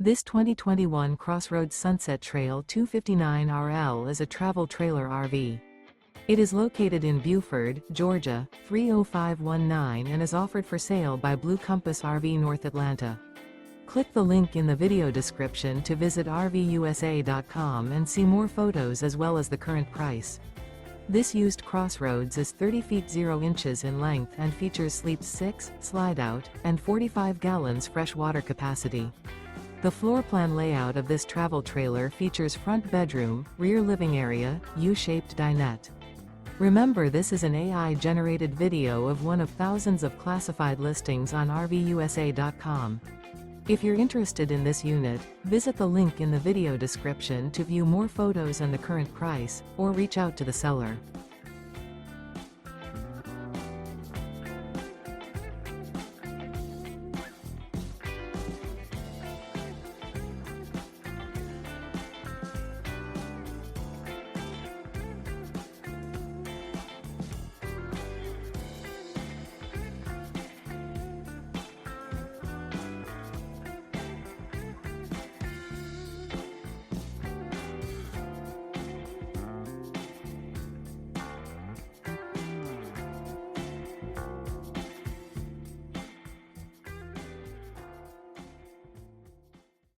This 2021 CrossRoads Sunset Trail 259RL is a travel trailer RV. It is located in Buford, Georgia, 30519 and is offered for sale by Blue Compass RV North Atlanta. Click the link in the video description to visit RVUSA.com and see more photos as well as the current price. This used CrossRoads is 30 feet 0 inches in length and features sleeps 6, Slideout, and 45 gallons fresh water capacity. The floor plan layout of this travel trailer features front bedroom, rear living area, U-shaped dinette. Remember, this is an AI-generated video of one of thousands of classified listings on RVUSA.com. If you're interested in this unit, visit the link in the video description to view more photos and the current price, or reach out to the seller.